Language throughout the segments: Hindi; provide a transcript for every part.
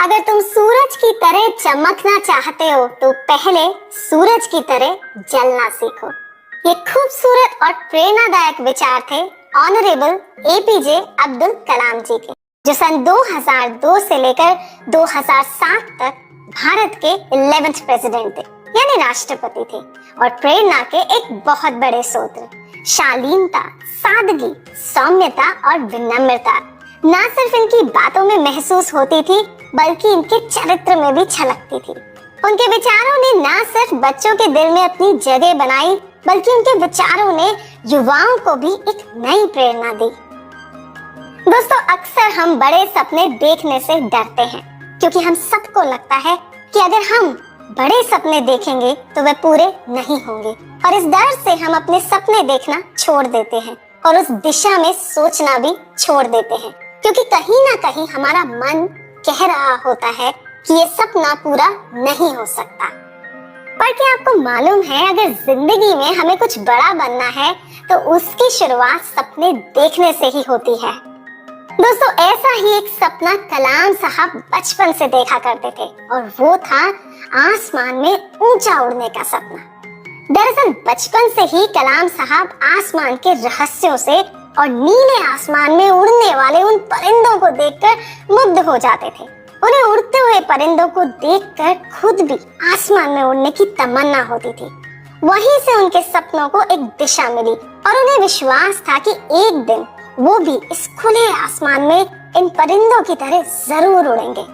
अगर तुम सूरज की तरह चमकना चाहते हो तो पहले सूरज की तरह जलना सीखो। ये खूबसूरत और प्रेरणादायक विचार थे ऑनरेबल एपीजे अब्दुल कलाम जी के, जो सन 2002 से लेकर 2007 तक भारत के 11वें प्रेसिडेंट थे, यानी राष्ट्रपति थे, और प्रेरणा के एक बहुत बड़े स्रोत। शालीनता, सादगी, सौम्यता और विनम्रता न सिर्फ इनकी बातों में महसूस होती थी बल्कि इनके चरित्र में भी छलकती थी। उनके विचारों ने न सिर्फ बच्चों के दिल में अपनी जगह बनाई बल्कि उनके विचारों ने युवाओं को भी एक नई प्रेरणा दी। दोस्तों, अक्सर हम बड़े सपने देखने से डरते हैं क्योंकि हम सबको लगता है कि अगर हम बड़े सपने देखेंगे तो वे पूरे नहीं होंगे, और इस डर से हम अपने सपने देखना छोड़ देते हैं और उस दिशा में सोचना भी छोड़ देते हैं, क्योंकि कहीं ना कहीं हमारा मन कह रहा होता है कि ये सपना पूरा नहीं हो सकता। पर क्या आपको मालूम है, अगर जिंदगी में हमें कुछ बड़ा बनना है तो उसकी शुरुआत सपने देखने से ही होती है। दोस्तों, ऐसा ही एक सपना कलाम साहब बचपन से देखा करते थे, और वो था आसमान में ऊंचा उड़ने का सपना। दरअसल बचपन से ही कलाम साहब आसमान के रहस्यों से और नीले आसमान में उड़ने वाले उन परिंदों को देखकर मुग्ध हो जाते थे। उन्हें उड़ते हुए परिंदों को देखकर खुद भी आसमान में उड़ने की तमन्ना होती थी। वहीं से उनके सपनों को एक दिशा मिली और उन्हें विश्वास था कि एक दिन वो भी इस खुले आसमान में इन परिंदों की तरह जरूर उड़ेंगे।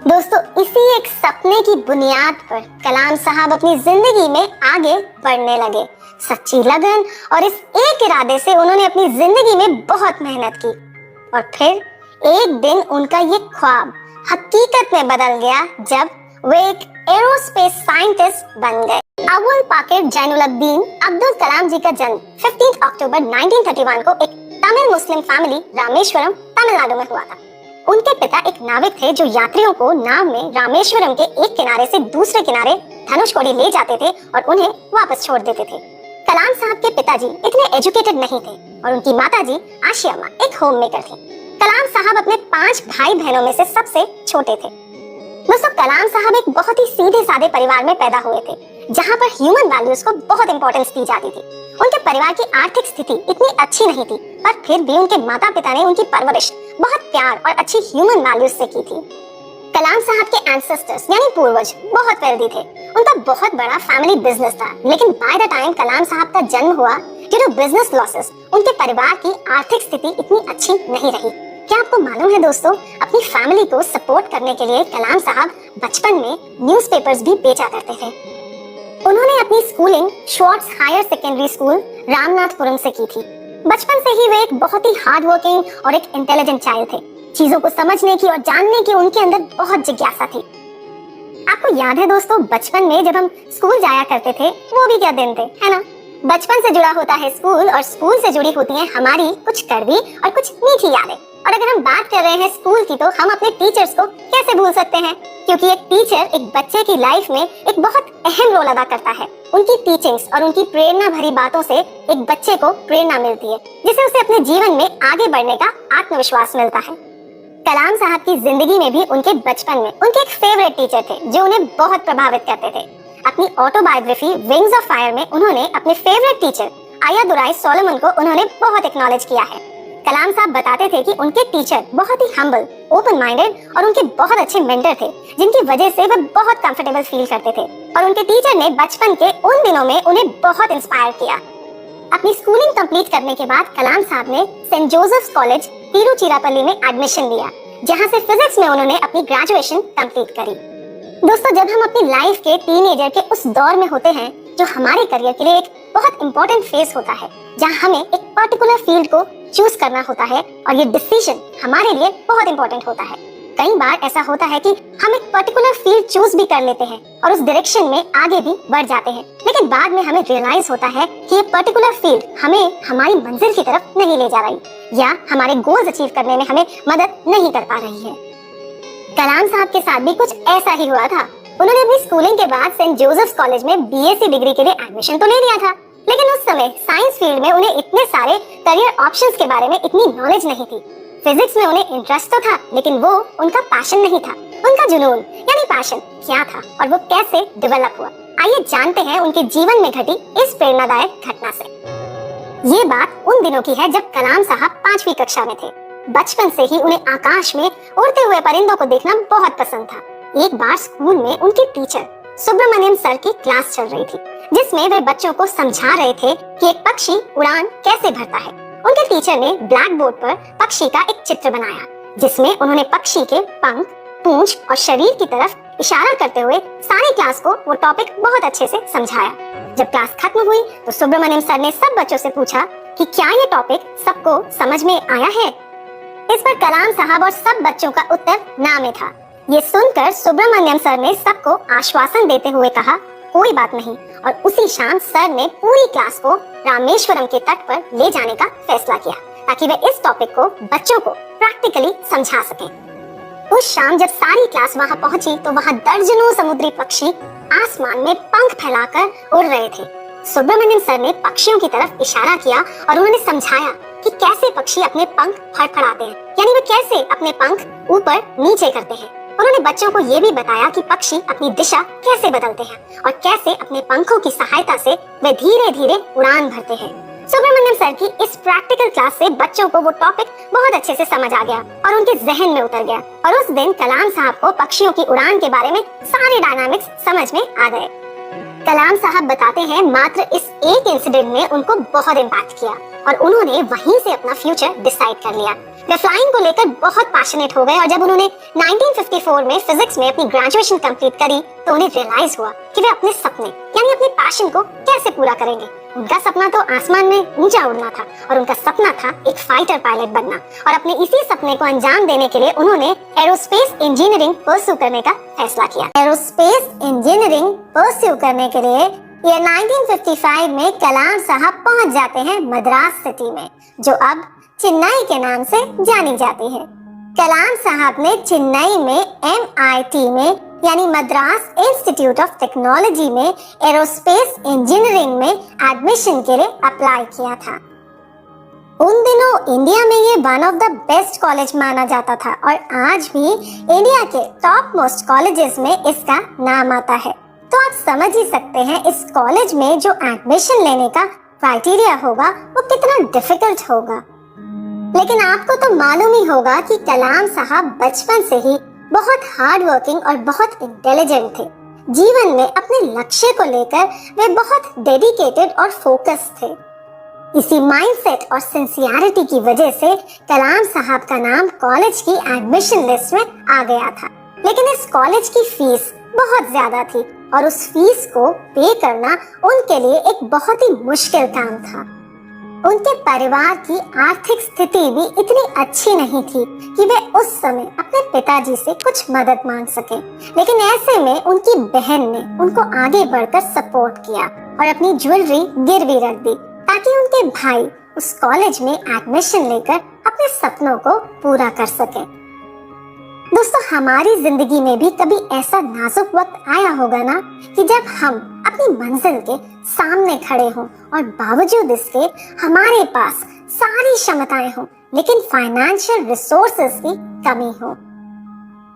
दोस्तों, इसी एक सपने की बुनियाद पर कलाम साहब अपनी जिंदगी में आगे बढ़ने लगे। सच्ची लगन और इस एक इरादे से उन्होंने अपनी जिंदगी में बहुत मेहनत की, और फिर एक दिन उनका ये ख्वाब हकीकत में बदल गया जब वे एक एरोस्पेस साइंटिस्ट बन गए। अबुल पाकिर जैनुलब्दीन अब्दुल कलाम जी का जन्म 15 अक्टूबर 1931 को एक तमिल मुस्लिम फैमिली रामेश्वरम, तमिलनाडु में हुआ था। उनके पिता एक नाविक थे जो यात्रियों को नाव में रामेश्वरम के एक किनारे से दूसरे किनारे धनुषकोडी ले जाते थे और उन्हें वापस छोड़ देते थे। कलाम साहब के पिताजी इतने एजुकेटेड नहीं थे और उनकी माताजी आशिया अम्मा एक होम मेकर थी। कलाम साहब अपने 5 भाई बहनों में से सबसे छोटे थे। दोस्तों, कलाम साहब एक बहुत ही सीधे साधे परिवार में पैदा हुए थे, जहाँ पर ह्यूमन वैल्यूज को बहुत इंपॉर्टेंस दी जाती थी। उनके परिवार की आर्थिक स्थिति इतनी अच्छी नहीं थी, पर फिर भी उनके माता पिता ने उनकी परवरिश बहुत प्यार और अच्छी ह्यूमन वैल्यूज से की थी। कलाम साहब के एंसेस्टर्स यानी पूर्वज बहुत वेल्दी थे। उनका बहुत बड़ा फैमिली बिजनेस था, लेकिन बाय द टाइम कलाम साहब का जन्म हुआ, ड्यू टू बिजनेस लॉसेस उनके परिवार की आर्थिक स्थिति इतनी अच्छी नहीं रही। क्या आपको मालूम है दोस्तों, अपनी फैमिली को सपोर्ट करने के लिए कलाम साहब बचपन में न्यूज़पेपर्स भी बेचा करते थे। उन्होंने अपनी schooling Schwartz higher secondary school Ramanathapuram से की थी। बचपन से ही वे एक बहुत ही हार्ड वर्किंग और एक इंटेलिजेंट चाइल्ड थे। चीजों को समझने की और जानने की उनके अंदर बहुत जिज्ञासा थी। आपको याद है दोस्तों, बचपन में जब हम स्कूल जाया करते थे, वो भी क्या दिन थे, है ना? बचपन से जुड़ा होता है स्कूल, और स्कूल से जुड़ी होती है हमारी कुछ कड़वी और कुछ मीठी यादें। और अगर हम बात कर रहे हैं स्कूल की, तो हम अपने टीचर्स को कैसे भूल सकते हैं, क्योंकि एक टीचर एक बच्चे की लाइफ में एक बहुत अहम रोल अदा करता है। उनकी टीचिंग्स और उनकी प्रेरणा भरी बातों से एक बच्चे को प्रेरणा मिलती है, जिससे उसे अपने जीवन में आगे बढ़ने का आत्मविश्वास मिलता है। कलाम साहब की जिंदगी में भी उनके बचपन में उनके एक फेवरेट टीचर थे जो उन्हें बहुत प्रभावित करते थे। अपनी ऑटोबायोग्राफी विंग्स ऑफ फायर में उन्होंने अपने फेवरेट टीचर आयादुराई सोलोमन को उन्होंने बहुत एक्नॉलेज किया है। कलाम साहब बताते थे कि उनके टीचर बहुत ही हम्बल, ओपन माइंडेड और उनके बहुत अच्छे मेंटर थे, जिनकी वजह से वे बहुत कंफर्टेबल फील करते थे, और उनके टीचर ने बचपन के उन दिनों में उन्हें बहुत इंस्पायर किया। अपनी स्कूलिंग कंप्लीट करने के बाद कलाम साहब ने सेंट जोसेफ्स कॉलेज तिरुचिरापल्ली में एडमिशन लिया, जहां से फिजिक्स में उन्होंने अपनी ग्रेजुएशन कंप्लीट करी। दोस्तों, जब हम अपनी लाइफ के टीनेजर के उस दौर में होते हैं जो हमारे करियर के लिए एक बहुत इंपॉर्टेंट फेज होता है, जहां हमें एक पर्टिकुलर फील्ड को चूज करना होता है, और ये डिसीजन हमारे लिए बहुत इंपॉर्टेंट होता है। कई बार ऐसा होता है कि हम एक पर्टिकुलर फील्ड चूज भी कर लेते हैं और उस डायरेक्शन में आगे भी बढ़ जाते हैं, लेकिन बाद में हमें रियलाइज होता है कि ये पर्टिकुलर फील्ड हमें हमारी मंजिल की तरफ नहीं ले जा रही, या हमारे गोल्स अचीव करने में हमें मदद नहीं कर पा रही है। कलाम साहब के साथ भी कुछ ऐसा ही हुआ था। उन्होंने अपनी स्कूलिंग के बाद सेंट जोसेफ्स कॉलेज में बीएससी डिग्री के लिए एडमिशन तो ले लिया था, लेकिन उस समय साइंस फील्ड में उन्हें इतने सारे करियर ऑप्शंस के बारे में इतनी नॉलेज नहीं थी। फिजिक्स में उन्हें इंटरेस्ट तो था, लेकिन वो उनका पैशन नहीं था। जुनून यानी पैशन क्या था और वो कैसे डेवलप हुआ, आइए जानते हैं उनके जीवन में घटी इस प्रेरणादायक घटना से। ये बात उन दिनों की है जब कलाम साहब 5वीं कक्षा में थे। बचपन से ही उन्हें आकाश में उड़ते हुए परिंदों को देखना बहुत पसंद था। एक बार स्कूल में उनके टीचर सुब्रमण्यम सर की क्लास चल रही थी, जिसमें वे बच्चों को समझा रहे थे कि एक पक्षी उड़ान कैसे भरता है। उनके टीचर ने ब्लैक बोर्ड पर पक्षी का एक चित्र बनाया, जिसमें उन्होंने पक्षी के पंख, पूंछ और शरीर की तरफ इशारा करते हुए सारी क्लास को वो टॉपिक बहुत अच्छे से समझाया। जब क्लास खत्म हुई तो सुब्रमण्यम सर ने सब बच्चों से पूछा कि क्या ये टॉपिक सबको समझ में आया है। इस पर कलाम साहब और सब बच्चों का उत्तर ना में था। ये सुनकर सुब्रमण्यम सर ने सबको आश्वासन देते हुए कहा, कोई बात नहीं, और उसी शाम सर ने पूरी क्लास को रामेश्वरम के तट पर ले जाने का फैसला किया ताकि वे इस टॉपिक को बच्चों को प्रैक्टिकली समझा सकें। उस शाम जब सारी क्लास वहां पहुंची तो वहां दर्जनों समुद्री पक्षी आसमान में पंख फैलाकर उड़ रहे थे। सुब्रमण्यम सर ने पक्षियों की तरफ इशारा किया और उन्होंने समझाया कि कैसे पक्षी अपने पंख फड़फड़ाते हैं, यानी वे कैसे अपने पंख ऊपर नीचे करते हैं। उन्होंने बच्चों को ये भी बताया कि पक्षी अपनी दिशा कैसे बदलते हैं और कैसे अपने पंखों की सहायता से वे धीरे धीरे उड़ान भरते हैं। सुब्रमण्यम सर की इस प्रैक्टिकल क्लास से बच्चों को वो टॉपिक बहुत अच्छे से समझ आ गया और उनके जहन में उतर गया, और उस दिन कलाम साहब को पक्षियों की उड़ान के बारे में सारे डायनामिक्स समझ में आ गए। कलाम साहब बताते हैं मात्र इस एक इंसिडेंट ने उनको बहुत इम्पैक्ट किया और उन्होंने वहीं से अपना फ्यूचर डिसाइड कर लिया। वे फ्लाइंग को लेकर बहुत पैशनेट हो गए और जब उन्होंने 1954 में फिजिक्स में अपनी ग्रेजुएशन कंप्लीट करी तो उन्हें रियलाइज हुआ कि वे अपने सपने यानी अपने पैशन को कैसे पूरा करेंगे। उनका सपना तो आसमान में ऊंचा उड़ना था और उनका सपना था एक फाइटर पायलट बनना, और अपने इसी सपने को अंजाम देने के लिए उन्होंने एरोस्पेस इंजीनियरिंग परस्यू करने का फैसला किया। एरोस्पेस इंजीनियरिंग परस्यू करने के लिए ये 1955 में कलाम साहब पहुंच जाते हैं मद्रास सिटी में, जो अब चेन्नई के नाम से जानी जाती है। कलाम साहब ने चेन्नई में MIT में यानी मद्रास इंस्टीट्यूट ऑफ टेक्नोलॉजी में एरोस्पेस इंजीनियरिंग में एडमिशन के लिए अप्लाई किया था। उन दिनों इंडिया में ये one of the best college माना जाता था और आज भी इंडिया के टॉप मोस्ट कॉलेजेस में इसका नाम आता है। तो आप समझ ही सकते हैं इस कॉलेज में जो एडमिशन लेने का क्राइटेरिया होगा वो कितना डिफिकल्ट होगा। लेकिन आपको तो मालूम ही होगा कि कलाम साहब बचपन से ही बहुत हार्ड वर्किंग और बहुत इंटेलिजेंट थे। जीवन में अपने लक्ष्य को लेकर वे बहुत डेडिकेटेड और फोकस थे। इसी माइंडसेट और सिंसियरिटी की वजह से कलाम साहब का नाम कॉलेज की एडमिशन लिस्ट में आ गया था। लेकिन इस कॉलेज की फीस बहुत ज्यादा थी और उस फीस को पे करना उनके लिए एक बहुत ही मुश्किल काम था। उनके परिवार की आर्थिक स्थिति भी इतनी अच्छी नहीं थी कि वे उस समय अपने पिताजी से कुछ मदद मांग सके। लेकिन ऐसे में उनकी बहन ने उनको आगे बढ़कर सपोर्ट किया और अपनी ज्वेलरी गिरवी रख दी ताकि उनके भाई उस कॉलेज में एडमिशन लेकर अपने सपनों को पूरा कर सके। दोस्तों, हमारी जिंदगी में भी कभी ऐसा नाजुक वक्त आया होगा ना कि जब हम अपनी मंजिल के सामने खड़े हों और बावजूद इसके हमारे पास सारी क्षमताएं हों लेकिन फाइनेंशियल रिसोर्सेज की कमी हो।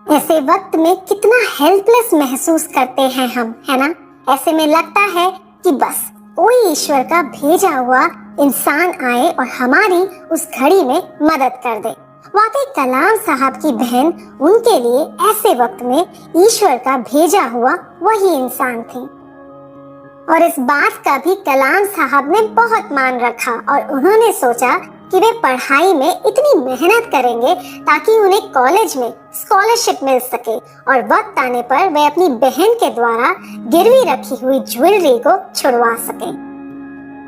ऐसे वक्त में कितना हेल्पलेस महसूस करते हैं हम, है ना? ऐसे में लगता है कि बस कोई ईश्वर का भेजा हुआ इंसान आए और हमारी उस घड़ी में मदद कर दे। वाकई कलाम साहब की बहन उनके लिए ऐसे वक्त में ईश्वर का भेजा हुआ वही इंसान थी। और इस बात का भी कलाम साहब ने बहुत मान रखा और उन्होंने सोचा कि वे पढ़ाई में इतनी मेहनत करेंगे ताकि उन्हें कॉलेज में स्कॉलरशिप मिल सके और वक्त आने पर वे अपनी बहन के द्वारा गिरवी रखी हुई ज्वेलरी को छुड़वा सकें।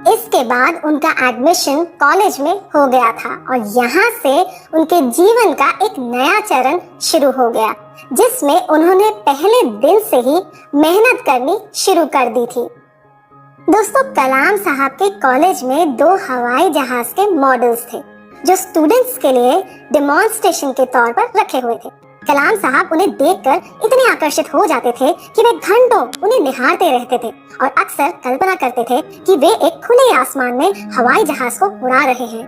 इसके बाद उनका एडमिशन कॉलेज में हो गया था और यहाँ से उनके जीवन का एक नया चरण शुरू हो गया, जिसमें उन्होंने पहले दिन से ही मेहनत करनी शुरू कर दी थी। दोस्तों, कलाम साहब के कॉलेज में 2 हवाई जहाज के मॉडल्स थे जो स्टूडेंट्स के लिए डेमोन्स्ट्रेशन के तौर पर रखे हुए थे। कलाम साहब उन्हें देखकर इतने आकर्षित हो जाते थे कि वे घंटों उन्हें निहारते रहते थे और अक्सर कल्पना करते थे कि वे एक खुले आसमान में हवाई जहाज को उड़ा रहे हैं।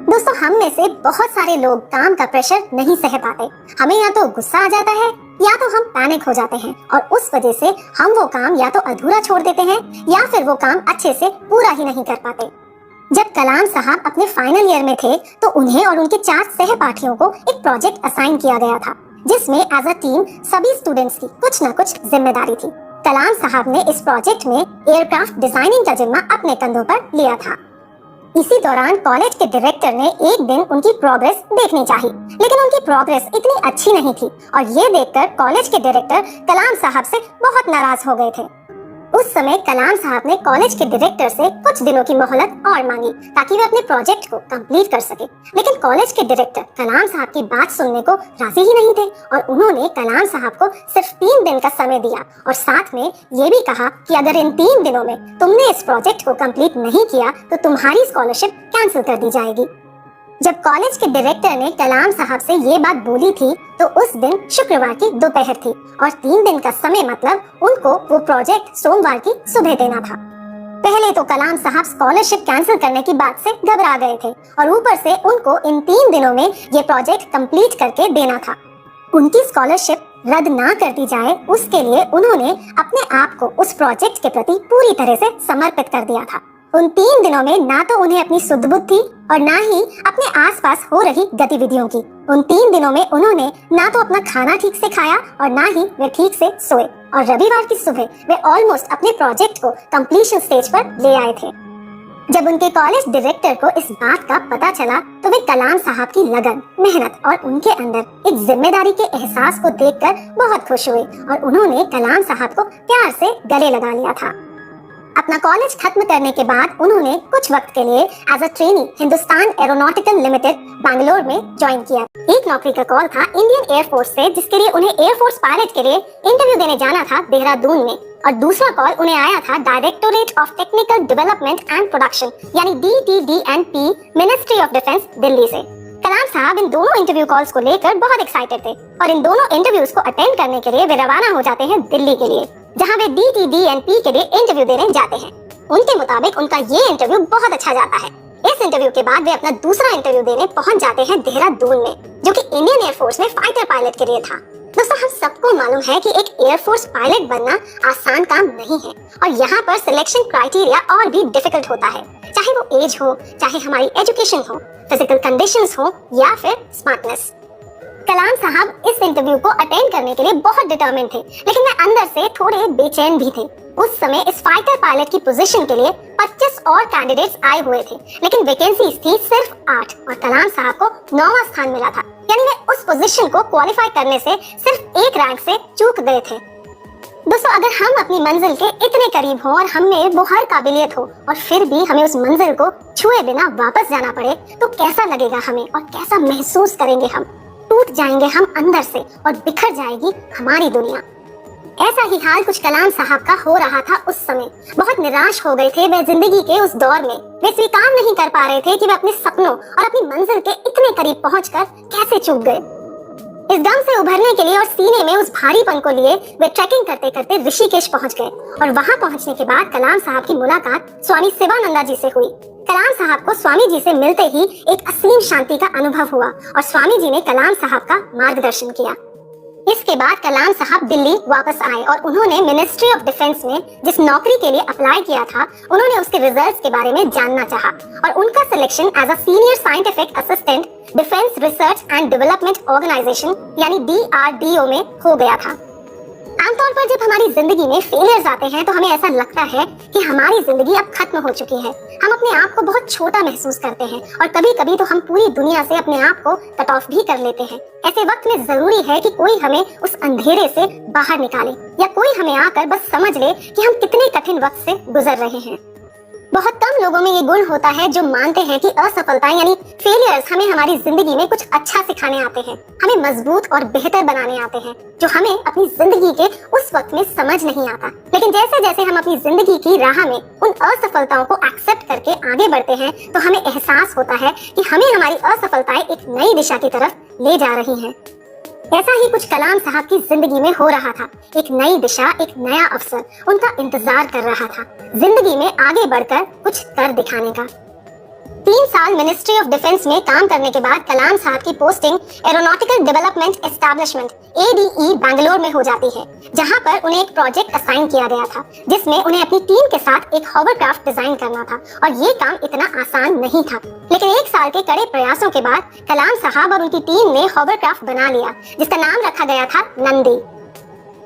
दोस्तों, हम में से बहुत सारे लोग काम का प्रेशर नहीं सह पाते। हमें या तो गुस्सा आ जाता है या तो हम पैनिक हो जाते हैं और उस वजह से हम वो काम या तो अधूरा छोड़ देते हैं या फिर वो काम अच्छे से पूरा ही नहीं कर पाते। जब कलाम साहब अपने फाइनल ईयर में थे तो उन्हें और उनके 4 सहपाठियों को एक प्रोजेक्ट असाइन किया गया था, जिसमें एज अ टीम सभी स्टूडेंट्स की कुछ न कुछ जिम्मेदारी थी। कलाम साहब ने इस प्रोजेक्ट में एयरक्राफ्ट डिजाइनिंग का जिम्मा अपने कंधों पर लिया था। इसी दौरान कॉलेज के डायरेक्टर ने एक दिन उनकी प्रोग्रेस देखनी चाहिए, लेकिन उनकी प्रोग्रेस इतनी अच्छी नहीं थी और ये देखकर कॉलेज के डायरेक्टर कलाम साहब से बहुत नाराज हो गए थे। उस समय कलाम साहब ने कॉलेज के डायरेक्टर से कुछ दिनों की मोहलत और मांगी ताकि वे अपने प्रोजेक्ट को कंप्लीट कर सके, लेकिन कॉलेज के डायरेक्टर कलाम साहब की बात सुनने को राजी ही नहीं थे और उन्होंने कलाम साहब को सिर्फ 3 दिन का समय दिया और साथ में ये भी कहा कि अगर इन 3 दिनों में तुमने इस प्रोजेक्ट को कंप्लीट नहीं किया तो तुम्हारी स्कॉलरशिप कैंसिल कर दी जाएगी। जब कॉलेज के डायरेक्टर ने कलाम साहब से ये बात बोली थी तो उस दिन शुक्रवार की दोपहर थी और 3 दिन का समय मतलब उनको वो प्रोजेक्ट सोमवार की सुबह देना था। पहले तो कलाम साहब स्कॉलरशिप कैंसिल करने की बात से घबरा गए थे और ऊपर से उनको इन 3 दिनों में ये प्रोजेक्ट कंप्लीट करके देना था। उनकी स्कॉलरशिप रद्द ना कर दी जाए उसके लिए उन्होंने अपने आप को उस प्रोजेक्ट के प्रति पूरी तरह से समर्पित कर दिया था। उन 3 दिनों में ना तो उन्हें अपनी सुध बुध थी और ना ही अपने आसपास हो रही गतिविधियों की। उन 3 दिनों में उन्होंने ना तो अपना खाना ठीक से खाया और ना ही वे ठीक से सोए और रविवार की सुबह वे ऑलमोस्ट अपने प्रोजेक्ट को कंप्लीशन स्टेज पर ले आए थे। जब उनके कॉलेज डायरेक्टर को इस बात का पता चला तो वे कलाम साहब की लगन, मेहनत और उनके अंदर एक जिम्मेदारी के एहसास को देखकर बहुत खुश हुए और उन्होंने कलाम साहब को प्यार से गले लगा लिया था। अपना कॉलेज खत्म करने के बाद उन्होंने कुछ वक्त के लिए as a trainee Hindustan Aeronautical Limited Bangalore में ज्वाइन किया। एक नौकरी का कॉल था इंडियन एयरफोर्स से, जिसके लिए उन्हें एयरफोर्स पायलट के लिए इंटरव्यू देने जाना था देहरादून में, और दूसरा कॉल उन्हें आया था directorate of technical development and production यानी DTD&P ministry of defence Delhi से। कलाम साहब इन दोनों इंटरव्यू कॉल्स को लेकर बहुत एक्साइटेड थे और इन दोनों इंटरव्यूज को अटेंड करने के लिए वे रवाना हो जाते हैं दिल्ली के लिए, जहां वे DTD&P के लिए इंटरव्यू देने जाते हैं। उनके मुताबिक उनका ये इंटरव्यू बहुत अच्छा जाता है। इस इंटरव्यू के बाद वे अपना दूसरा इंटरव्यू देने पहुंच जाते हैं देहरादून में, जो कि इंडियन एयरफोर्स में फाइटर पायलट के लिए था। दोस्तों, हम सबको मालूम है कि एक एयरफोर्स पायलट बनना आसान काम नहीं है और यहाँ पर सिलेक्शन क्राइटेरिया और भी डिफिकल्ट होता है, चाहे वो एज हो, चाहे हमारी एजुकेशन हो, फिजिकल कंडीशंस हो या फिर स्मार्टनेस। कलाम साहब इस इंटरव्यू को अटेंड करने के लिए बहुत डिटरमिन्ड थे, लेकिन वे अंदर से थोड़े बेचैन भी थे। उस समय इस फाइटर पायलट की पोजीशन के लिए 25 और कैंडिडेट्स आए हुए थे, लेकिन वैकेंसीज थी सिर्फ 8 और कलाम साहब को 9वां स्थान मिला था, यानी वे उस पोजीशन को क्वालिफाई करने से सिर्फ 1 रैंक से चूक गए थे। दोस्तों, अगर हम अपनी मंजिल के इतने करीब हों और हमें वो हर काबिलियत हो और फिर भी हमें उस मंजिल को छुए बिना वापस जाना पड़े तो कैसा लगेगा हमें और कैसा महसूस करेंगे हम। टूट जाएंगे हम अंदर से और बिखर जाएगी हमारी दुनिया। ऐसा ही हाल कुछ कलाम साहब का हो रहा था उस समय। बहुत निराश हो गए थे वे जिंदगी के उस दौर में। वे स्वीकार नहीं कर पा रहे थे कि वे अपने सपनों और अपनी मंजिल के इतने करीब पहुंचकर कैसे चूक गए। इस गम से उभरने के लिए और सीने में उस भारीपन को लिए वे ट्रैकिंग करते करते ऋषिकेश पहुंच गए और वहां पहुंचने के बाद कलाम साहब की मुलाकात स्वामी शिवानंदा जी से हुई। कलाम साहब को स्वामी जी से मिलते ही एक असीम शांति का अनुभव हुआ और स्वामी जी ने कलाम साहब का मार्गदर्शन किया। इसके बाद कलाम साहब दिल्ली वापस आए और उन्होंने मिनिस्ट्री ऑफ डिफेंस में जिस नौकरी के लिए अप्लाई किया था उन्होंने उसके रिजल्ट्स के बारे में जानना चाहा और उनका selection as a senior scientific assistant Defence Research and Development Organisation यानी DRDO में हो गया था। आमतौर पर जब हमारी जिंदगी में फेलियर्स आते हैं तो हमें ऐसा लगता है कि हमारी जिंदगी अब खत्म हो चुकी है। हम अपने आप को बहुत छोटा महसूस करते हैं और कभी कभी तो हम पूरी दुनिया से अपने आप को कट ऑफ भी कर लेते हैं। ऐसे वक्त में जरूरी है कि कोई हमें उस अंधेरे से बाहर निकाले या कोई हमें आकर बस समझ ले कि हम कितने कठिन वक्त से गुजर रहे हैं। बहुत कम लोगों में ये गुण होता है जो मानते हैं कि असफलता यानी फेलियर्स हमें हमारी जिंदगी में कुछ अच्छा सिखाने आते हैं, हमें मजबूत और बेहतर बनाने आते हैं, जो हमें अपनी जिंदगी के उस वक्त में समझ नहीं आता। लेकिन जैसे जैसे हम अपनी जिंदगी की राह में उन असफलताओं को एक्सेप्ट करके आगे बढ़ते हैं तो हमें एहसास होता है कि हमें हमारी असफलताएं एक नई दिशा की तरफ ले जा रही हैं। ऐसा ही कुछ कलाम साहब की जिंदगी में हो रहा था। एक नई दिशा, एक नया अवसर उनका इंतजार कर रहा था, जिंदगी में आगे बढ़कर कुछ कर दिखाने का। 3 साल मिनिस्ट्री ऑफ डिफेंस में काम करने के बाद कलाम साहब की posting aeronautical development establishment ADE Bangalore में हो जाती है, जहां पर उन्हें एक प्रोजेक्ट असाइन किया गया था जिसमें उन्हें अपनी टीम के साथ एक हॉवरक्राफ्ट डिजाइन करना था। और ये काम इतना आसान नहीं था, लेकिन 1 साल के कड़े प्रयासों के बाद कलाम साहब और उनकी टीम ने हॉवरक्राफ्ट बना लिया, जिसका नाम रखा गया था नंदी।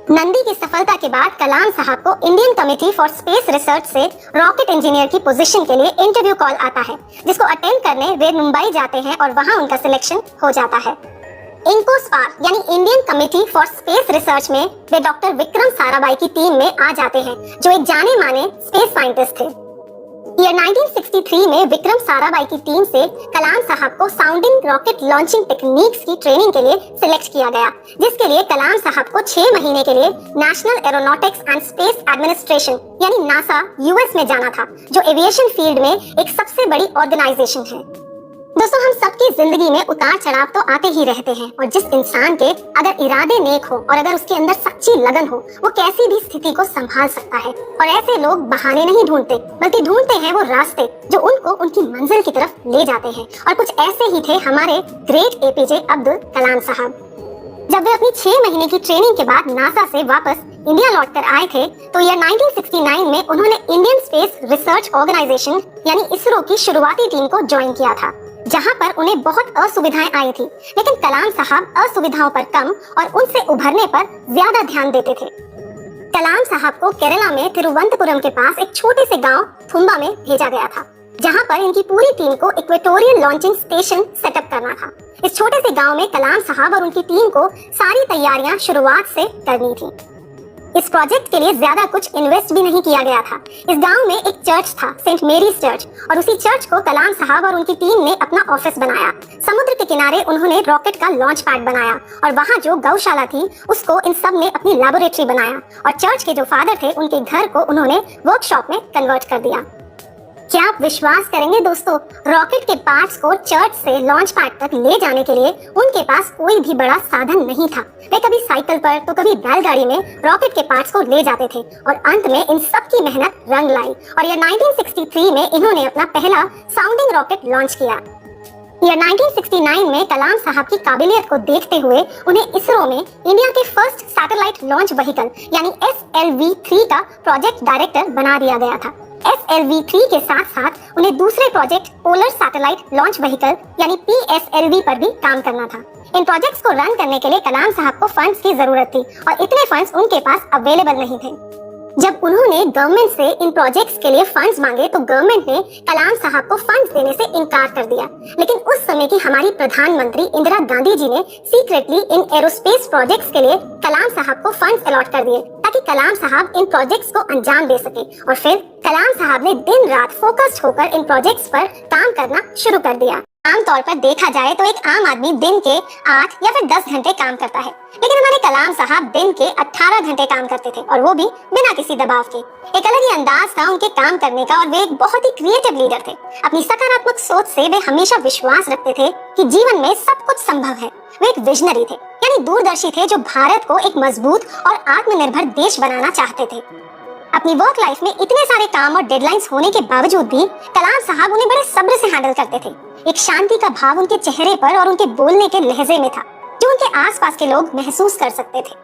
नंदी की सफलता के बाद कलाम साहब को Indian committee for space research से रॉकेट इंजीनियर की पोजीशन के लिए इंटरव्यू कॉल आता है, जिसको अटेंड करने वे मुंबई जाते हैं और वहां उनका सिलेक्शन हो जाता है। इंकोस्पार यानी Indian committee for space research में वे डॉक्टर विक्रम साराभाई की टीम में आ जाते हैं, जो एक जाने माने स्पेस साइंटिस्ट थे। ईयर 1963 में विक्रम साराभाई की टीम से कलाम साहब को साउंडिंग रॉकेट लॉन्चिंग टेक्निक्स की ट्रेनिंग के लिए सिलेक्ट किया गया, जिसके लिए कलाम साहब को 6 महीने के लिए national aeronautics and space administration यानी नासा US में जाना था, जो एविएशन फील्ड में एक सबसे बड़ी ऑर्गेनाइजेशन है। दोस्तों, हम सबकी जिंदगी में उतार चढ़ाव तो आते ही रहते हैं, और जिस इंसान के अगर इरादे नेक हो और अगर उसके अंदर सच्ची लगन हो, वो कैसी भी स्थिति को संभाल सकता है। और ऐसे लोग बहाने नहीं ढूंढते, बल्कि ढूंढते हैं वो रास्ते जो उनको उनकी मंजिल की तरफ ले जाते हैं। और कुछ ऐसे ही थे हमारे ग्रेट APJ अब्दुल कलाम साहब। जब वे अपनी 6 महीने की ट्रेनिंग के बाद नासा से वापस इंडिया लौटकर आए थे, तो ईयर 1969 में उन्होंने इंडियन स्पेस रिसर्च ऑर्गेनाइजेशन यानी ISRO की शुरुआती टीम को ज्वाइन किया था, जहां पर उन्हें बहुत असुविधाएं आई थी, लेकिन कलाम साहब असुविधाओं पर कम और उनसे उभरने पर ज्यादा ध्यान देते थे। कलाम साहब को केरला में तिरुवनंतपुरम के पास एक छोटे से गांव थुम्बा में भेजा गया था, जहां पर इनकी पूरी टीम को इक्वेटोरियल लॉन्चिंग स्टेशन सेटअप करना था। इस छोटे से गांव में कलाम साहब और उनकी टीम को सारी तैयारियां शुरुआत से करनी थी। इस प्रोजेक्ट के लिए ज्यादा कुछ इन्वेस्ट भी नहीं किया गया था। इस गांव में एक चर्च था, सेंट मेरीज चर्च, और उसी चर्च को कलाम साहब और उनकी टीम ने अपना ऑफिस बनाया। समुद्र के किनारे उन्होंने रॉकेट का लॉन्च पैड बनाया, और वहां जो गौशाला थी उसको इन सब ने अपनी लैबोरेटरी बनाया, और चर्च के जो फादर थे उनके घर को उन्होंने वर्कशॉप में कन्वर्ट कर दिया। क्या आप विश्वास करेंगे दोस्तों, रॉकेट के पार्ट्स को चर्च से लॉन्च पैड तक ले जाने के लिए उनके पास कोई भी बड़ा साधन नहीं था। वे कभी साइकिल पर तो कभी बैलगाड़ी में रॉकेट के पार्ट्स को ले जाते थे, और अंत में इन सब की मेहनत रंग लाई, और ये 1963 में इन्होंने अपना पहला साउंडिंग रॉकेट लॉन्च किया। ईयर 1969 में कलाम साहब की काबिलियत को देखते हुए उन्हें ISRO में इंडिया के फर्स्ट सैटेलाइट लॉन्च व्हीकल यानी SLV-3 का प्रोजेक्ट डायरेक्टर बना दिया गया था। SLV-3 के साथ साथ उन्हें दूसरे project polar satellite launch vehicle यानी PSLV पर भी काम करना था। इन प्रोजेक्ट्स को रन करने के लिए कलाम साहब को फंड्स की जरूरत थी, और इतने फंड्स उनके पास अवेलेबल नहीं थे। जब उन्होंने गवर्नमेंट से इन प्रोजेक्ट्स के लिए फंड्स मांगे, तो गवर्नमेंट ने कलाम साहब को फंड्स देने से इनकार कर दिया। लेकिन उस समय की हमारी प्रधानमंत्री इंदिरा गांधी जी ने सीक्रेटली इन एरोस्पेस प्रोजेक्ट्स के लिए कलाम साहब को फंड्स अलॉट कर दिए, ताकि कलाम साहब इन प्रोजेक्ट्स को अंजाम दे सके। और फिर कलाम साहब ने दिन रात फोकस्ड होकर इन प्रोजेक्ट्स पर काम करना शुरू कर दिया। आमतौर पर देखा जाए तो एक आम आदमी दिन के 8 या फिर 10 घंटे काम करता है, लेकिन हमारे कलाम साहब दिन के 18 घंटे काम करते थे, और वो भी बिना किसी दबाव के। एक अलग ही अंदाज था उनके काम करने का, और वे एक बहुत ही क्रिएटिव लीडर थे। अपनी सकारात्मक सोच से वे हमेशा विश्वास रखते थे कि जीवन में सब कुछ संभव है। वे एक विजनरी थे, यानी दूरदर्शी थे, जो भारत को एक मजबूत और आत्मनिर्भर देश बनाना चाहते थे। अपनी वर्क लाइफ में इतने सारे काम और डेडलाइंस होने के बावजूद भी कलाम साहब उन्हें बड़े सब्र से हैंडल करते थे। एक शांति का भाव उनके चेहरे पर और उनके बोलने के लहजे में था, जो उनके आसपास के लोग महसूस कर सकते थे।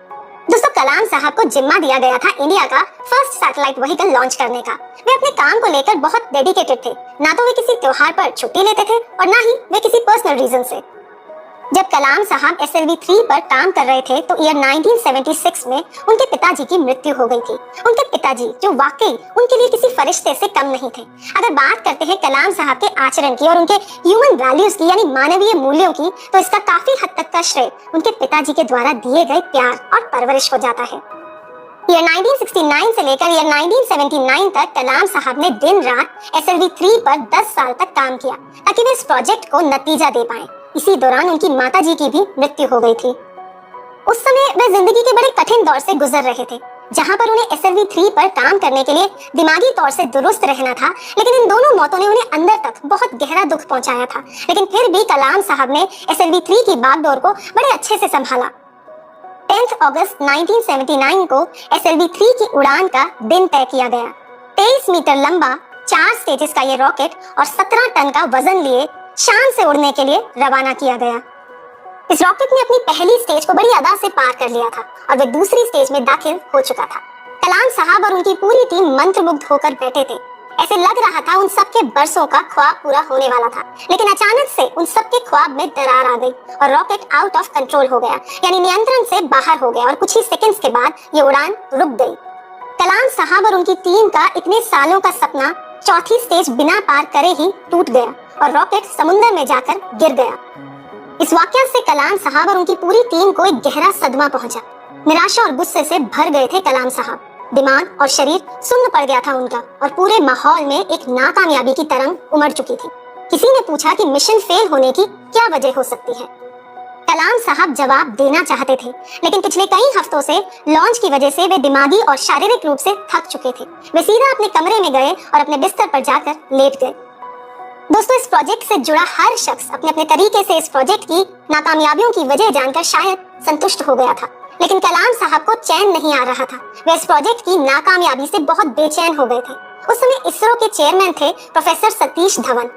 दोस्तों, कलाम साहब को जिम्मा दिया गया था इंडिया का फर्स्ट सैटेलाइट व्हीकल लॉन्च करने का। वे अपने काम को लेकर बहुत डेडिकेटेड थे। ना तो वे किसी त्योहार पर छुट्टी लेते थे, और ना ही वे किसी पर्सनल रीजन से। जब कलाम साहब SLV-3 पर काम कर रहे थे, तो ईयर 1976 में उनके पिताजी की मृत्यु हो गई थी। उनके पिताजी, जो वाकई उनके लिए किसी फरिश्ते से कम नहीं थे। अगर बात करते हैं कलाम साहब के आचरण की और उनके ह्यूमन वैल्यूज की यानी मानवीय मूल्यों की, तो इसका काफी हद तक का श्रेय उनके पिताजी के द्वारा दिए गए प्यार और परवरिश हो जाता है। ईयर 1969 से लेकर ईयर 1979 तक कलाम साहब ने दिन रात SLV-3 पर 10 साल तक काम किया, ताकि वे इस प्रोजेक्ट को नतीजा दे पाएं। इसी दौरान उनकी माताजी की भी मृत्यु हो गई थी। उस समय वे जिंदगी के बड़े कठिन दौर से गुजर रहे थे, जहां पर उन्हें SLV-3 पर काम करने के लिए दिमागी तौर से दुरुस्त रहना था। लेकिन इन दोनों मौतों ने उन्हें अंदर तक बहुत गहरा दुख पहुंचाया था। लेकिन फिर भी कलाम साहब ने SLV-3 की बागडोर को बड़े अच्छे से संभाला। 10 अगस्त 1979 को SLV-3 की उड़ान का दिन तय किया गया। 23 मीटर लंबा 4 स्टेजेस का ये रॉकेट और 17 टन का वजन लिए शान से उड़ने के लिए रवाना किया गया। इस रॉकेट ने अपनी पहली स्टेज को बड़ी अदा से पार कर लिया था और वह दूसरी स्टेज में दाखिल हो चुका था। कलाम साहब और उनकी पूरी टीम मंत्रमुग्ध होकर बैठे थे। ऐसे लग रहा था उन सबके बरसों का ख्वाब पूरा होने वाला था, लेकिन अचानक से उन सबके ख्वाब में दरार आ गई और रॉकेट आउट ऑफ कंट्रोल हो गया, यानी नियंत्रण से बाहर हो गया और कुछ ही सेकंड्स के बाद ये उड़ान रुक गई। कलाम साहब और उनकी टीम का इतने सालों का सपना चौथी स्टेज बिना पार करे ही टूट गया और रॉकेट समुद्र में जाकर गिर गया। इस वाकया से कलाम साहब और उनकी पूरी टीम को एक गहरा सदमा पहुंचा। निराशा और गुस्से से भर गए थे कलाम साहब। दिमाग और शरीर सुन्न पड़ गया था उनका और पूरे माहौल में एक नाकामयाबी की तरंग उमड़ चुकी थी। किसी ने पूछा कि मिशन फेल होने की क्या वजह हो सकती है। कलाम साहब जवाब देना चाहते थे, लेकिन पिछले कई हफ्तों से लॉन्च की वजह से वे दिमागी और शारीरिक रूप से थक चुके थे। वे सीधा अपने कमरे में गए और अपने बिस्तर पर जाकर लेट गए। दोस्तों, इस प्रोजेक्ट से जुड़ा हर शख्स अपने अपने तरीके से इस प्रोजेक्ट की नाकामयाबियों की वजह जानकर शायद संतुष्ट हो गया था, लेकिन कलाम साहब को चैन नहीं आ रहा था। वे इस प्रोजेक्ट की नाकामयाबी से बहुत बेचैन हो गए थे। उस समय इसरो के चेयरमैन थे प्रोफेसर सतीश धवन।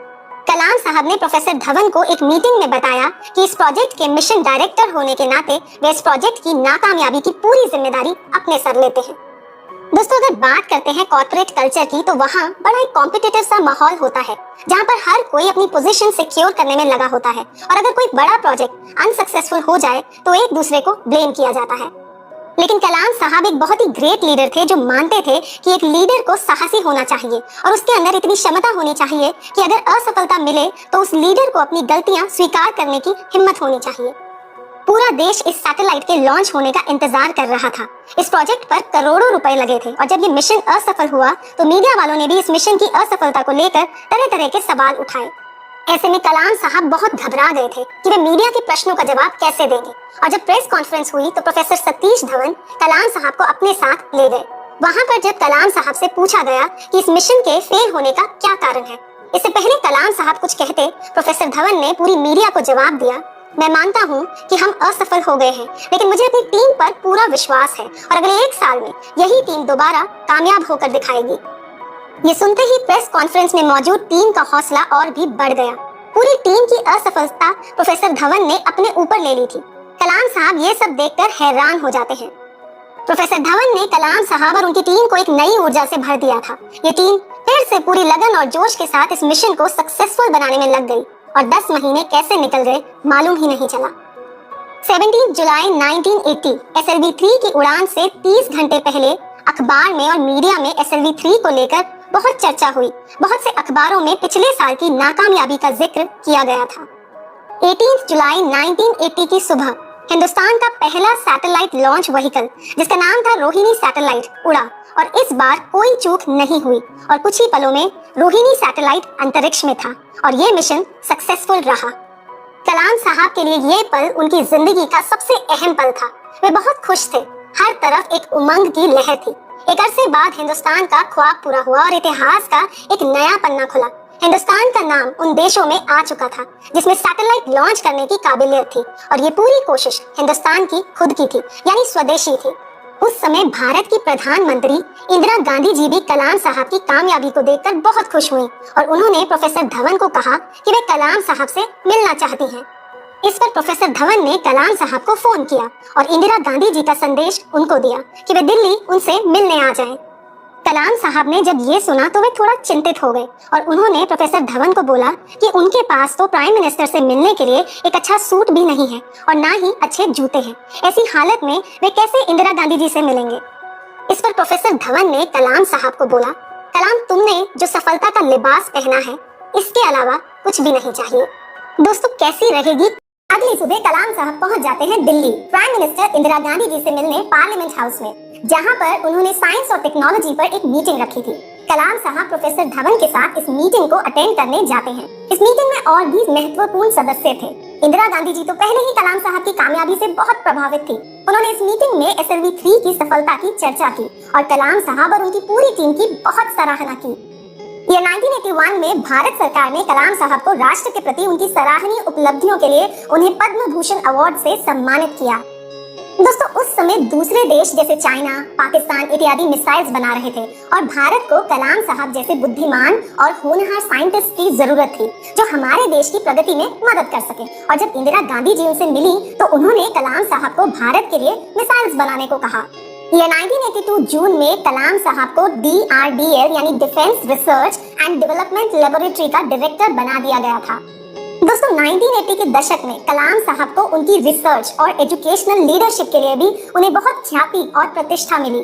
कलाम साहब ने प्रोफेसर धवन को एक मीटिंग में बताया कि इस प्रोजेक्ट के मिशन डायरेक्टर होने के नाते वे इस प्रोजेक्ट की नाकामयाबी की पूरी जिम्मेदारी अपने सर लेते हैं। दोस्तों, अगर बात करते हैं कॉर्पोरेट कल्चर की, तो वहाँ बड़ा एक कॉम्पिटिटिव सा माहौल होता है, जहाँ पर हर कोई अपनी पोजीशन सिक्योर करने में लगा होता है और अगर कोई बड़ा प्रोजेक्ट अनसक्सेसफुल हो जाए तो एक दूसरे को ब्लेम किया जाता है। लेकिन कलाम साहब एक बहुत ही ग्रेट लीडर थे, जो मानते थे कि एक लीडर को साहसी होना चाहिए और उसके अंदर इतनी क्षमता होनी चाहिए कि अगर असफलता मिले तो उस लीडर को अपनी गलतियां स्वीकार करने की हिम्मत होनी चाहिए। पूरा देश इस सैटेलाइट के लॉन्च होने का इंतजार कर रहा था। इस प्रोजेक्ट पर करोड़ों रुपए लगे थे और जब ये मिशन असफल हुआ तो मीडिया वालों ने भी इस मिशन की असफलता को लेकर तरह तरह के सवाल उठाए। ऐसे में कलाम साहब बहुत घबरा गए थे कि वे मीडिया के प्रश्नों का जवाब कैसे देंगे और जब प्रेस कॉन्फ्रेंस हुई तो प्रोफेसर सतीश धवन कलाम साहब को अपने साथ ले गए। वहाँ पर जब कलाम साहब से पूछा गया कि इस मिशन के फेल होने का क्या कारण है, इससे पहले कलाम साहब कुछ कहते, प्रोफेसर धवन ने पूरी मीडिया को जवाब दिया, मैं मानता हूँ कि हम असफल हो गए हैं, लेकिन मुझे अपनी टीम पर पूरा विश्वास है और अगले 1 साल में यही टीम दोबारा कामयाब होकर दिखाएगी। ये सुनते ही प्रेस कॉन्फ्रेंस में मौजूद टीम का हौसला और भी बढ़ गया। पूरी टीम की असफलता प्रोफेसर धवन ने अपने ऊपर ले ली थी। कलाम साहब ये सब देखकर हैरान हो जाते हैं। प्रोफेसर धवन ने कलाम साहब और उनकी टीम को एक नई ऊर्जा से भर दिया था। ये टीम फिर से पूरी लगन और जोश के साथ इस मिशन को सक्सेसफुल बनाने में लग गई और 10 महीने कैसे निकल गए मालूम ही नहीं चला। 17 जुलाई 1980 SLV-3 की उड़ान से 30 घंटे पहले अखबार में और मीडिया में SLV-3 को लेकर बहुत चर्चा हुई। बहुत से अखबारों में पिछले साल की नाकामयाबी का जिक्र किया गया था। 18 जुलाई 1980 की सुबह हिंदुस्तान का पहला सैटेलाइट लॉन्च व्हीकल, जिसका नाम था रोहिणी सैटेलाइट, उड़ा और इस बार कोई चूक नहीं हुई और कुछ ही पलों में रोहिणी सैटेलाइट अंतरिक्ष में था और ये मिशन सक्सेसफुल रहा। कलाम साहब के लिए ये पल उनकी जिंदगी का सबसे अहम पल था। वे बहुत खुश थे। हर तरफ एक उमंग की लहर थी। एक अरसे बाद हिंदुस्तान का ख्वाब पूरा हुआ और इतिहास का एक नया पन्ना खुला। हिंदुस्तान का नाम उन देशों में आ चुका था जिसमें सैटेलाइट लॉन्च करने की काबिलियत थी और ये पूरी कोशिश हिंदुस्तान की खुद की थी, यानी स्वदेशी थी। उस समय भारत की प्रधानमंत्री इंदिरा गांधी जी भी कलाम साहब की कामयाबी को देखकर बहुत खुश हुई और उन्होंने प्रोफेसर धवन को कहा कि वे कलाम साहब से मिलना चाहती हैं। इस पर प्रोफेसर धवन ने कलाम साहब को फोन किया और इंदिरा गांधी जी का संदेश उनको दिया कि वे दिल्ली उनसे मिलने आ जाएं। कलाम साहब ने जब ये सुना तो वे थोड़ा चिंतित हो गए और उन्होंने प्रोफेसर धवन को बोला कि उनके पास तो प्राइम मिनिस्टर से मिलने के लिए एक अच्छा सूट भी नहीं है और ना ही अच्छे जूते हैं। ऐसी हालत में वे कैसे इंदिरा गांधी जी से मिलेंगे। इस पर प्रोफेसर धवन ने कलाम साहब को बोला, कलाम, तुमने जो सफलता का लिबास पहना है इसके अलावा कुछ भी नहीं चाहिए। दोस्तों, कैसी रहेगी। अगली सुबह कलाम साहब पहुंच जाते हैं दिल्ली प्राइम मिनिस्टर इंदिरा गांधी जी से मिलने पार्लियामेंट हाउस में, जहां पर उन्होंने साइंस और टेक्नोलॉजी पर एक मीटिंग रखी थी। कलाम साहब प्रोफेसर धवन के साथ इस मीटिंग को अटेंड करने जाते हैं। इस मीटिंग में और भी महत्वपूर्ण सदस्य थे। इंदिरा गांधी जी तो पहले ही कलाम साहब की कामयाबी से बहुत प्रभावित थी। उन्होंने इस मीटिंग में SLV-3 की सफलता की चर्चा की और कलाम साहब और उनकी पूरी टीम की बहुत सराहना की। ये 1981 में भारत सरकार ने कलाम साहब को राष्ट्र के प्रति उनकी सराहनीय उपलब्धियों के लिए उन्हें पद्म भूषण अवार्ड से सम्मानित किया। दोस्तों उस समय दूसरे देश जैसे चाइना, पाकिस्तान इत्यादि मिसाइल्स बना रहे थे और भारत को कलाम साहब जैसे बुद्धिमान और होनहार साइंटिस्ट की जरूरत थी जो हमारे देश की प्रगति में मदद कर सके। और जब इंदिरा गांधी जी उनसे मिली तो उन्होंने कलाम साहब को भारत के लिए मिसाइल्स बनाने को कहा। ये 1982 जून में कलाम साहब को DRDL यानी defence Research and development laboratory का डायरेक्टर बना दिया गया था। दोस्तों 1980 के दशक में कलाम साहब को उनकी रिसर्च और एजुकेशनल लीडरशिप के लिए भी उन्हें बहुत ख्याति और प्रतिष्ठा मिली।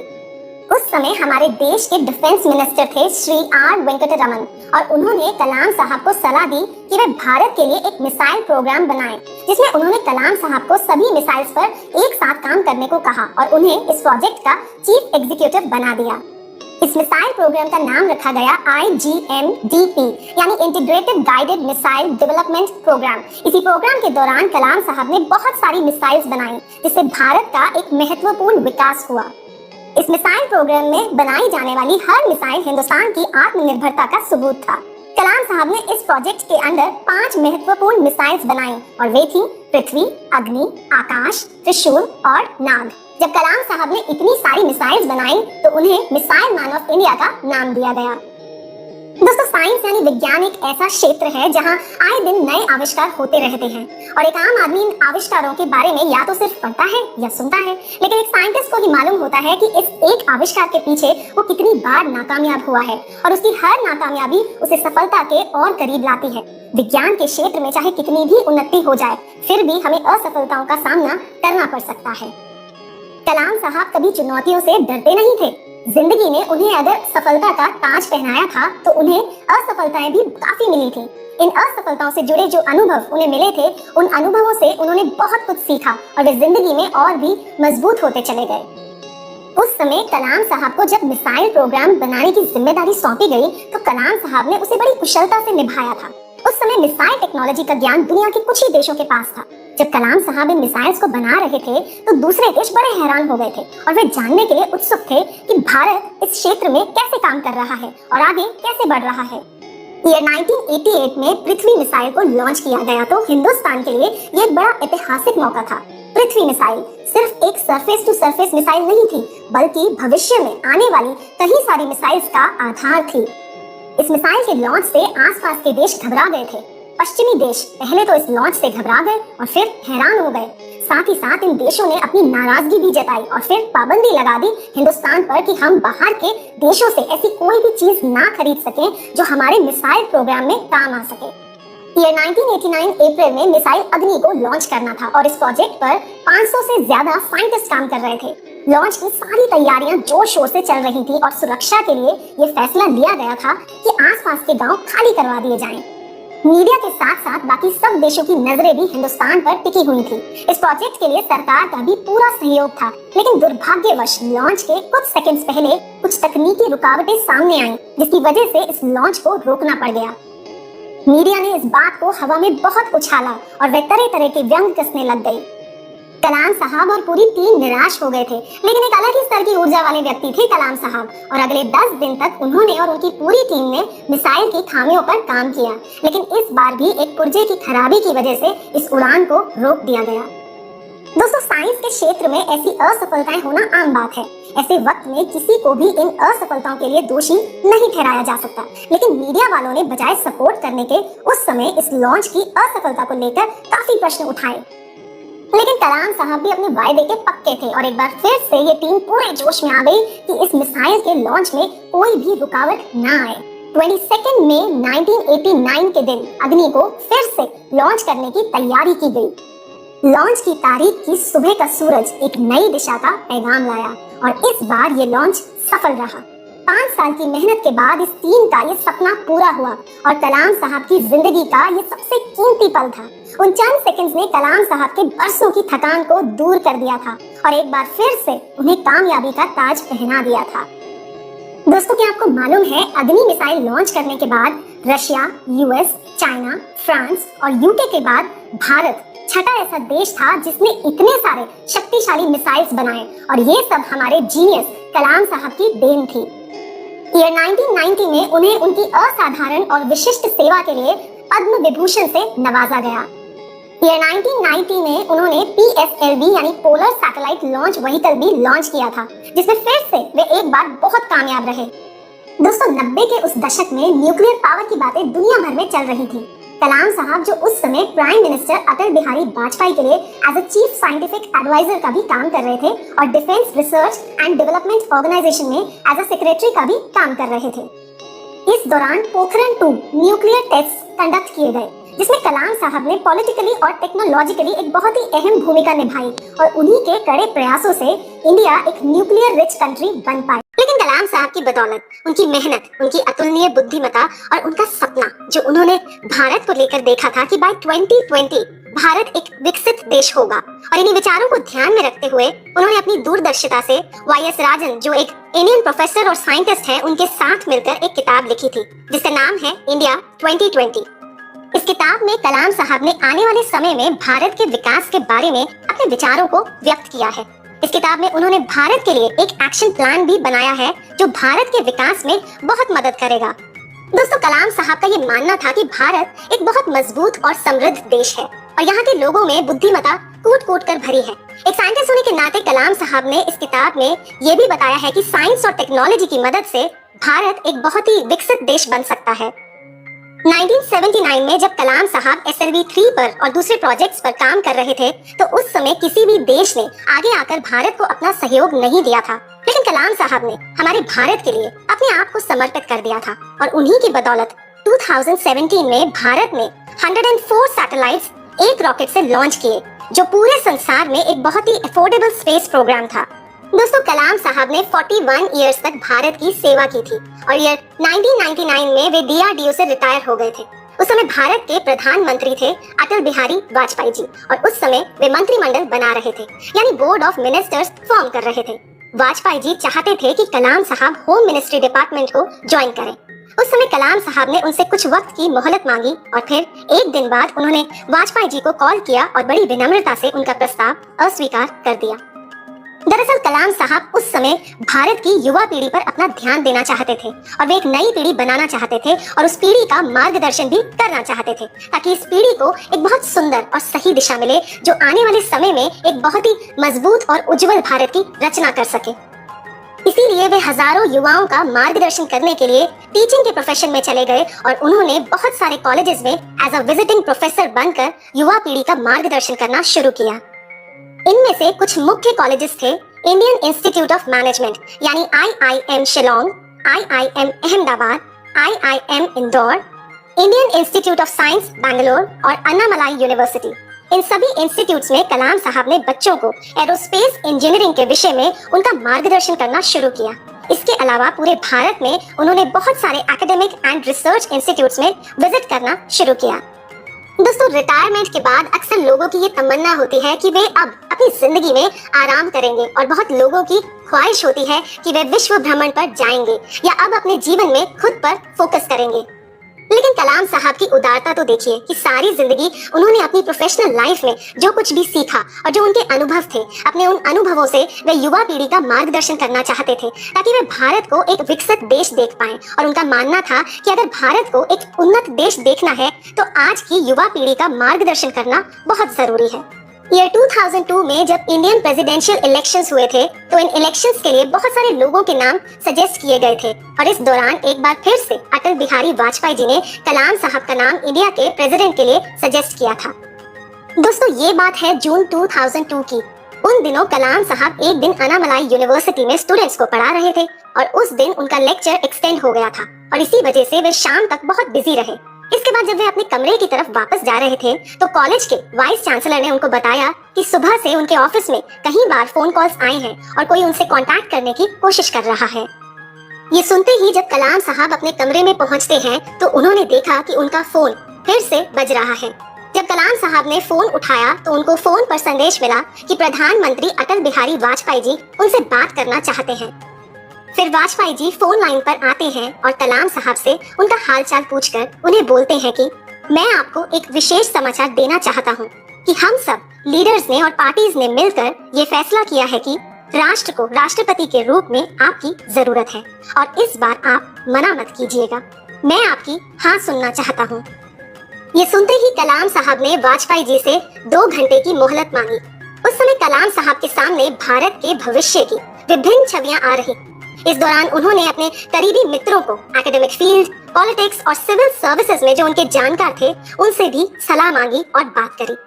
उस समय हमारे देश के डिफेंस मिनिस्टर थे श्री R वेंकटरमन और उन्होंने कलाम साहब को सलाह दी कि वे भारत के लिए एक मिसाइल प्रोग्राम बनाएं, जिसमें उन्होंने कलाम साहब को सभी मिसाइल्स पर एक साथ काम करने को कहा और उन्हें इस प्रोजेक्ट का चीफ एग्जीक्यूटिव बना दिया। इस मिसाइल प्रोग्राम का नाम रखा गया IGMDP यानी Integrated Guided Missile Development Programme. इसी प्रोग्राम के दौरान कलाम साहब ने बहुत सारी मिसाइल्स बनाई जिससे भारत का एक महत्वपूर्ण विकास हुआ। इस मिसाइल प्रोग्राम में बनाई जाने वाली हर मिसाइल हिंदुस्तान की आत्मनिर्भरता का सबूत था। कलाम साहब ने इस प्रोजेक्ट के अंदर 5 महत्वपूर्ण मिसाइल्स बनाई और वे थी पृथ्वी, अग्नि, आकाश, त्रिशूल और नाग। जब कलाम साहब ने इतनी सारी मिसाइल्स बनाई तो उन्हें मिसाइल मैन ऑफ इंडिया का नाम दिया गया। दोस्तों साइंस यानी विज्ञान एक ऐसा क्षेत्र है जहां आए दिन नए आविष्कार होते रहते हैं और एक आम आदमी इन आविष्कारों के बारे में या तो सिर्फ पढ़ता है या सुनता है, लेकिन एक साइंटिस्ट को ही मालूम होता है कि इस एक आविष्कार के पीछे वो कितनी बार नाकामयाब हुआ है और उसकी हर नाकामयाबी उसे सफलता के और करीब लाती है। विज्ञान के क्षेत्र में चाहे कितनी भी उन्नति हो जाए फिर भी हमें असफलताओं का सामना करना पड़ सकता है। कलाम साहब कभी चुनौतियों से डरते नहीं थे। जिंदगी ने उन्हें अगर सफलता का ताज पहनाया था तो उन्हें असफलताएं भी काफी मिली थी। इन असफलताओं से जुड़े जो अनुभव उन्हें मिले थे उन अनुभवों से उन्होंने बहुत कुछ सीखा और वे जिंदगी में और भी मजबूत होते चले गए। उस समय कलाम साहब को जब मिसाइल प्रोग्राम बनाने की जिम्मेदारी सौंपी गई तो कलाम साहब ने उसे बड़ी कुशलता से निभाया था। उस समय मिसाइल टेक्नोलॉजी का ज्ञान दुनिया के कुछ ही देशों के पास था। जब कलाम साहब इन मिसाइल्स को बना रहे थे तो दूसरे देश बड़े हैरान हो गए थे और वे जानने के लिए उत्सुक थे कि भारत इस क्षेत्र में कैसे काम कर रहा है और आगे कैसे बढ़ रहा है। ईयर 1988 में पृथ्वी मिसाइल को लॉन्च किया गया तो हिंदुस्तान के लिए ये एक बड़ा ऐतिहासिक मौका था। पृथ्वी मिसाइल सिर्फ एक सरफेस टू सरफेस मिसाइल नहीं थी बल्कि भविष्य में आने वाली कई सारी मिसाइल्स का आधार थी। इस मिसाइल के लॉन्च से आसपास के देश घबरा गए थे। पश्चिमी देश पहले तो इस लॉन्च से घबरा गए और फिर हैरान हो गए। साथ ही साथ इन देशों ने अपनी नाराजगी भी जताई और फिर पाबंदी लगा दी हिंदुस्तान पर कि हम बाहर के देशों से ऐसी कोई भी चीज ना खरीद सकें जो हमारे मिसाइल प्रोग्राम में काम आ सके। ईयर 1989 अप्रैल में मिसाइल अग्नि को लॉन्च करना था और इस प्रोजेक्ट पर 500 से ज्यादा साइंटिस्ट काम कर रहे थे। लॉन्च की सारी तैयारियां जोर शोर से चल रही थी और सुरक्षा के लिए ये फैसला लिया गया था कि आसपास के गांव खाली करवा दिए जाएं। मीडिया के साथ साथ बाकी सब देशों की नजरें भी हिंदुस्तान पर टिकी हुई थी। इस प्रोजेक्ट के लिए सरकार का भी पूरा सहयोग था, लेकिन दुर्भाग्यवश लॉन्च के कुछ सेकंड्स पहले कुछ तकनीकी रुकावटें सामने आईं, जिसकी वजह से इस लॉन्च को रोकना पड़ गया। मीडिया ने इस बात को हवा में बहुत उछाला और वे तरह तरह के व्यंग कसने लग गई। कलाम साहब और पूरी टीम निराश हो गए थे, लेकिन एक अलग ही स्तर की ऊर्जा वाले व्यक्ति थे कलाम साहब और अगले 10 दिन तक उन्होंने और उनकी पूरी टीम ने मिसाइल की खामियों पर काम किया। लेकिन इस बार भी एक पुर्जे की खराबी की वजह से इस उड़ान को रोक दिया गया। दोस्तों साइंस के क्षेत्र में ऐसी असफलताएं होना आम बात है। ऐसे वक्त में किसी को भी इन असफलताओं के लिए दोषी नहीं ठहराया जा सकता, लेकिन मीडिया वालों ने बजाय सपोर्ट करने के उस समय इस लॉन्च की असफलता को लेकर काफी प्रश्न उठाए। लेकिन कलाम साहब भी अपने वायदे के पक्के थे और एक बार फिर से ये टीम पूरे जोश में आ गई कि इस मिसाइल के लॉन्च में कोई भी रुकावट ना आए। 22 मई 1989 के दिन अग्नि को फिर से लॉन्च करने की तैयारी की गई। लॉन्च की तारीख की सुबह का सूरज एक नई दिशा का पैगाम लाया और इस बार ये लॉन्च सफल रहा। 5 साल की मेहनत के बाद इस टीम का ये सपना पूरा हुआ और कलाम साहब की जिंदगी का ये सबसे कीमती पल था। उन चंद सेकंड्स ने कलाम साहब के बरसों की थकान को दूर कर दिया था और एक बार फिर से उन्हें कामयाबी का ताज पहना दिया था। दोस्तों क्या आपको मालूम है अग्नि मिसाइल लॉन्च करने के बाद रशिया, यूएस, चाइना, फ्रांस और यूके के बाद भारत छठा ऐसा देश था जिसने इतने सारे शक्तिशाली मिसाइल्स बनाए और ये सब हमारे जीनियस कलाम साहब की देन थी। ईयर 1990 में उन्हें उनकी असाधारण और विशिष्ट सेवा के लिए पद्म विभूषण से नवाजा गया। ईयर 1990 में उन्होंने PSLV यानी पोलर सैटेलाइट लॉन्च व्हीकल भी लॉन्च किया था, जिसमें फिर से वे एक बार बहुत कामयाब रहे। दोस्तों 90 के उस दशक में न्यूक्लियर पावर की बातें दुनिया भर में चल रही थी। कलाम साहब जो उस समय प्राइम मिनिस्टर अटल बिहारी वाजपेयी के लिए as a chief scientific adviser का भी काम कर रहे थे और Defence Research and Development Organisation में एज अ सेक्रेटरी का भी काम कर रहे थे। इस दौरान पोखरण 2 न्यूक्लियर टेस्ट कंडक्ट किए गए, जिसमें कलाम साहब ने पॉलिटिकली और टेक्नोलॉजिकली एक बहुत ही अहम भूमिका निभाई और उन्हीं के कड़े प्रयासों से इंडिया एक न्यूक्लियर रिच कंट्री बन पाई। लेकिन कलाम साहब की बदौलत, उनकी मेहनत, उनकी अतुलनीय बुद्धिमत्ता और उनका सपना जो उन्होंने भारत को लेकर देखा था कि बाय 2020 भारत एक विकसित देश होगा, और इन्हीं विचारों को ध्यान में रखते हुए उन्होंने अपनी दूरदर्शिता से YS राजन जो एक इंडियन प्रोफेसर और साइंटिस्ट हैं, उनके साथ मिलकर एक किताब लिखी थी जिसका नाम है इंडिया 2020। इस किताब में कलाम साहब ने आने वाले समय में भारत के विकास के बारे में अपने विचारों को व्यक्त किया है। इस किताब में उन्होंने भारत के लिए एक एक्शन प्लान भी बनाया है जो भारत के विकास में बहुत मदद करेगा। दोस्तों कलाम साहब का ये मानना था कि भारत एक बहुत मजबूत और समृद्ध देश है और यहाँ के लोगों में बुद्धिमत्ता कूट कूट कर भरी है। एक साइंटिस्ट होने के नाते कलाम साहब ने इस किताब में ये भी बताया है कि साइंस और टेक्नोलॉजी की मदद से भारत एक बहुत ही विकसित देश बन सकता है। 1979 में जब कलाम साहब SLV-3 पर और दूसरे प्रोजेक्ट्स पर काम कर रहे थे तो उस समय किसी भी देश ने आगे आकर भारत को अपना सहयोग नहीं दिया था, लेकिन कलाम साहब ने हमारे भारत के लिए अपने आप को समर्पित कर दिया था और उन्हीं की बदौलत 2017 में भारत ने 104 सैटेलाइट्स एक रॉकेट से लॉन्च किए, जो पूरे संसार में एक बहुत ही अफोर्डेबल स्पेस प्रोग्राम था। दोस्तों कलाम साहब ने 41 इयर्स तक भारत की सेवा की थी और ईयर 1999 में वे DRDO से रिटायर हो गए थे। उस समय भारत के प्रधानमंत्री थे अटल बिहारी वाजपेयी जी और उस समय वे मंत्रिमंडल बना रहे थे, यानी बोर्ड ऑफ मिनिस्टर्स फॉर्म कर रहे थे। वाजपेयी जी चाहते थे कि कलाम साहब होम मिनिस्ट्री डिपार्टमेंट को ज्वाइन करें। उस समय कलाम साहब ने उनसे कुछ वक्त की मोहलत मांगी और फिर एक दिन बाद उन्होंने वाजपेयी जी को कॉल किया और बड़ी विनम्रता से उनका प्रस्ताव अस्वीकार कर दिया। दरअसल कलाम साहब उस समय भारत की युवा पीढ़ी पर अपना ध्यान देना चाहते थे और वे एक नई पीढ़ी बनाना चाहते थे और उस पीढ़ी का मार्गदर्शन भी करना चाहते थे ताकि इस पीढ़ी को एक बहुत सुंदर और सही दिशा मिले जो आने वाले समय में एक बहुत ही मजबूत और उज्जवल भारत की रचना कर सके। इसीलिए वे हजारों युवाओं का मार्गदर्शन करने के लिए टीचिंग के प्रोफेशन में चले गए और उन्होंने बहुत सारे कॉलेजेस में एज अ विजिटिंग प्रोफेसर बनकर युवा पीढ़ी का मार्गदर्शन करना शुरू किया। इनमें से कुछ मुख्य कॉलेजेस थे इंडियन इंस्टीट्यूट ऑफ मैनेजमेंट यानी IIM Shillong, IIM Ahmedabad, IIM Indore, Indian institute of science Bangalore और अन्नामलाई यूनिवर्सिटी। इन सभी इंस्टीट्यूट्स में कलाम साहब ने बच्चों को एरोस्पेस इंजीनियरिंग के विषय में उनका मार्गदर्शन करना शुरू किया। इसके अलावा पूरे भारत में उन्होंने बहुत सारे एकेडमिक एंड रिसर्च इंस्टीट्यूट्स में विजिट करना शुरू किया। दोस्तों रिटायरमेंट के बाद अक्सर लोगों की ये तमन्ना होती है कि वे अब अपनी जिंदगी में आराम करेंगे और बहुत लोगों की ख्वाहिश होती है कि वे विश्व भ्रमण पर जाएंगे या अब अपने जीवन में खुद पर फोकस करेंगे। लेकिन कलाम साहब की उदारता तो देखिए कि सारी जिंदगी उन्होंने अपनी प्रोफेशनल लाइफ में जो कुछ भी सीखा और जो उनके अनुभव थे, अपने उन अनुभवों से वे युवा पीढ़ी का मार्गदर्शन करना चाहते थे ताकि वे भारत को एक विकसित देश देख पाएं। और उनका मानना था कि अगर भारत को एक उन्नत देश देखना है तो आज की युवा पीढ़ी का मार्गदर्शन करना बहुत जरूरी है। ईयर 2002 में जब इंडियन प्रेसिडेंशियल इलेक्शंस हुए थे तो इन इलेक्शंस के लिए बहुत सारे लोगों के नाम सजेस्ट किए गए थे और इस दौरान एक बार फिर से अटल बिहारी वाजपेयी जी ने कलाम साहब का नाम इंडिया के प्रेसिडेंट के लिए सजेस्ट किया था। दोस्तों ये बात है जून 2002 की। उन दिनों कलाम साहब एक दिन अन्नामलाई यूनिवर्सिटी में स्टूडेंट्स को पढ़ा रहे थे और उस दिन उनका लेक्चर एक्सटेंड हो गया था और इसी वजह से वे शाम तक बहुत बिजी रहे। इसके बाद जब वे अपने कमरे की तरफ वापस जा रहे थे तो कॉलेज के वाइस चांसलर ने उनको बताया कि सुबह से उनके ऑफिस में कई बार फोन कॉल्स आए हैं और कोई उनसे कांटेक्ट करने की कोशिश कर रहा है। ये सुनते ही जब कलाम साहब अपने कमरे में पहुंचते हैं तो उन्होंने देखा कि उनका फोन फिर से बज रहा है। जब कलाम साहब ने फोन उठाया तो उनको फोन पर संदेश मिला कि प्रधानमंत्री अटल बिहारी वाजपेयी जी उनसे बात करना चाहते हैं। फिर वाजपेयी जी फोन लाइन पर आते हैं और कलाम साहब से उनका हालचाल पूछकर उन्हें बोलते हैं कि मैं आपको एक विशेष समाचार देना चाहता हूं कि हम सब लीडर्स ने और पार्टीज ने मिलकर ये फैसला किया है कि राष्ट्र को राष्ट्रपति के रूप में आपकी जरूरत है और इस बार आप मना मत कीजिएगा। मैं आपकी हाँ सुनना चाहता हूँ। ये सुनते ही कलाम साहब ने वाजपेयी जी से 2 घंटे की मोहलत मांगी। उस समय कलाम साहब के सामने भारत के भविष्य की विभिन्न छवियां आ रही। इस दौरान उन्होंने अपने करीबी मित्रों को एकेडमिक फील्ड, पॉलिटिक्स और सिविल सर्विसेज में जो उनके जानकार थे उनसे भी सलाह मांगी और बात करी।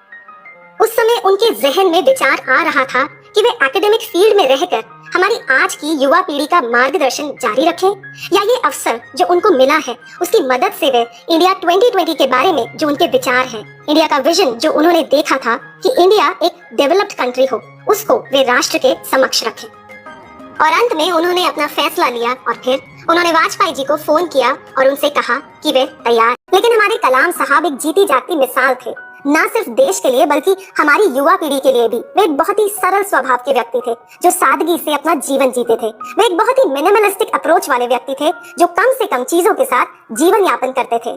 उस समय उनके जहन में विचार आ रहा था कि वे एकेडमिक फील्ड में रहकर हमारी आज की युवा पीढ़ी का मार्गदर्शन जारी रखें या ये अवसर जो उनको मिला है उसकी मदद से वे इंडिया 2020 के बारे में जो उनके विचार हैं, इंडिया का विजन जो उन्होंने देखा था कि इंडिया एक डेवलप्ड कंट्री हो, उसको वे राष्ट्र के समक्ष रखें। और अंत में उन्होंने अपना फैसला लिया और फिर उन्होंने वाजपेयी जी को फोन किया और उनसे कहा कि वे तैयार। लेकिन हमारे कलाम साहब एक जीती जागती मिसाल थे, न सिर्फ देश के लिए बल्कि हमारी युवा पीढ़ी के लिए भी। वे एक बहुत ही सरल स्वभाव के व्यक्ति थे जो सादगी से अपना जीवन जीते थे। वे एक बहुत ही मिनिमलिस्टिक अप्रोच वाले व्यक्ति थे जो कम से कम चीजों के साथ जीवन यापन करते थे।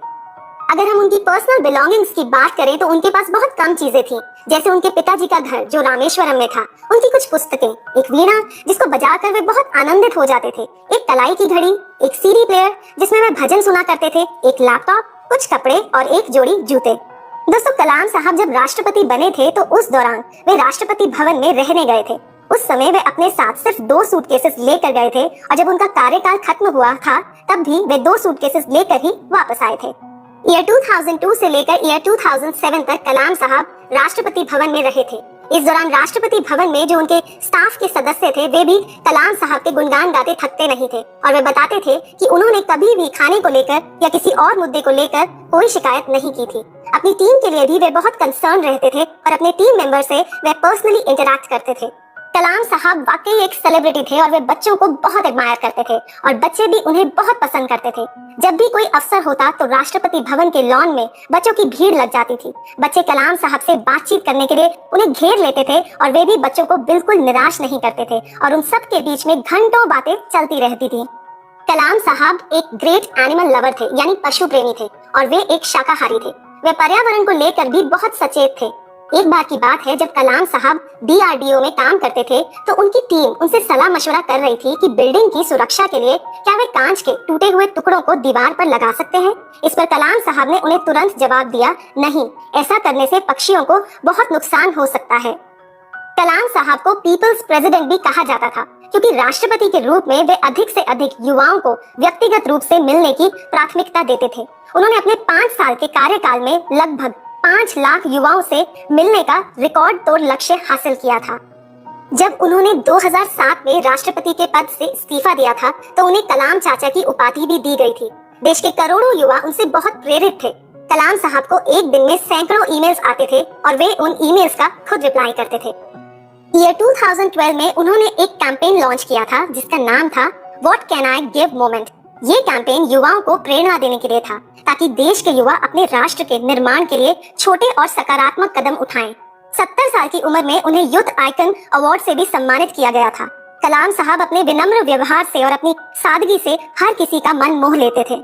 अगर हम उनकी पर्सनल बिलोंगिंग्स की बात करें तो उनके पास बहुत कम चीजें थी, जैसे उनके पिताजी का घर जो रामेश्वरम में था, उनकी कुछ पुस्तकें, एक वीणा जिसको बजाकर वे बहुत आनंदित हो जाते थे, एक कलाई की घड़ी, एक सीडी प्लेयर जिसमें वे भजन सुना करते थे, एक लैपटॉप, कुछ कपड़े और एक जोड़ी जूते। दोस्तों, कलाम साहब जब राष्ट्रपति बने थे तो उस दौरान वे राष्ट्रपति भवन में रहने गए थे। उस समय वे अपने साथ सिर्फ 2 सूटकेसेस लेकर गए थे और जब उनका कार्यकाल खत्म हुआ था तब भी वे 2 सूटकेसेस लेकर ही वापस आए थे। ईयर 2002 से लेकर ईयर 2007 तक कलाम साहब राष्ट्रपति भवन में रहे थे। इस दौरान राष्ट्रपति भवन में जो उनके स्टाफ के सदस्य थे वे भी कलाम साहब के गुणगान गाते थकते नहीं थे और वे बताते थे कि उन्होंने कभी भी खाने को लेकर या किसी और मुद्दे को लेकर कोई शिकायत नहीं की थी। अपनी टीम के लिए भी वे बहुत कंसर्न रहते थे और अपने टीम मेंबर से वे पर्सनली इंटरैक्ट करते थे। कलाम साहब वाकई एक सेलिब्रिटी थे और वे बच्चों को बहुत एडमायर करते थे और बच्चे भी उन्हें बहुत पसंद करते थे। जब भी कोई अवसर होता तो राष्ट्रपति भवन के लॉन में बच्चों की भीड़ लग जाती थी। बच्चे कलाम साहब से बातचीत करने के लिए उन्हें घेर लेते थे और वे भी बच्चों को बिल्कुल निराश नहीं करते थे और उन सब के बीच में घंटों बातें चलती रहती थी। कलाम साहब एक ग्रेट एनिमल लवर थे, यानी पशु प्रेमी थे और वे एक शाकाहारी थे। वे पर्यावरण को लेकर भी बहुत सचेत थे। एक बार की बात है जब कलाम साहब DRDO में काम करते थे तो उनकी टीम उनसे सलाह मशवरा कर रही थी कि बिल्डिंग की सुरक्षा के लिए क्या वे कांच के टूटे हुए टुकड़ों को दीवार पर लगा सकते हैं। इस पर कलाम साहब ने उन्हें तुरंत जवाब दिया, नहीं, ऐसा करने से पक्षियों को बहुत नुकसान हो सकता है। कलाम साहब को पीपल्स प्रेसिडेंट भी कहा जाता था क्योंकि राष्ट्रपति के रूप में वे अधिक से अधिक युवाओं को व्यक्तिगत रूप से मिलने की प्राथमिकता देते थे। उन्होंने अपने 5 साल के कार्यकाल में लगभग 5 लाख युवाओं से मिलने का रिकॉर्ड तोड़ लक्ष्य हासिल किया था। जब उन्होंने 2007 में राष्ट्रपति के पद से इस्तीफा दिया था तो उन्हें कलाम चाचा की उपाधि भी दी गई थी। देश के करोड़ों युवा उनसे बहुत प्रेरित थे। कलाम साहब को एक दिन में सैकड़ों ईमेल्स आते थे और वे उन ईमेल्स का खुद रिप्लाई करते थे। ईयर 2012 में उन्होंने एक कैंपेन लॉन्च किया था जिसका नाम था what can I give moment. ये कैंपेन युवाओं को प्रेरणा देने के लिए था ताकि देश के युवा अपने राष्ट्र के निर्माण के लिए छोटे और सकारात्मक कदम उठाएं। 70 साल की उम्र में उन्हें यूथ आइकन अवार्ड से भी सम्मानित किया गया था। कलाम साहब अपने विनम्र व्यवहार से और अपनी सादगी से हर किसी का मन मोह लेते थे।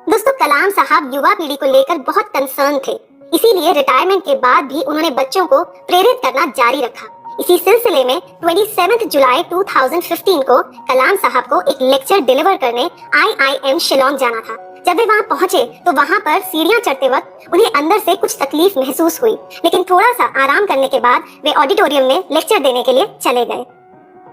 दोस्तों, कलाम साहब युवा पीढ़ी को लेकर बहुत कंसर्न थे, इसीलिए रिटायरमेंट के बाद भी उन्होंने बच्चों को प्रेरित करना जारी रखा। इसी सिलसिले में 27 जुलाई 2015 को कलाम साहब को एक लेक्चर डिलीवर करने IIM शिलोंग जाना था। जब वे वहां पहुंचे तो वहां पर सीढ़ियां चढ़ते वक्त उन्हें अंदर से कुछ तकलीफ महसूस हुई, लेकिन थोड़ा सा आराम करने के बाद वे ऑडिटोरियम में लेक्चर देने के लिए चले गए।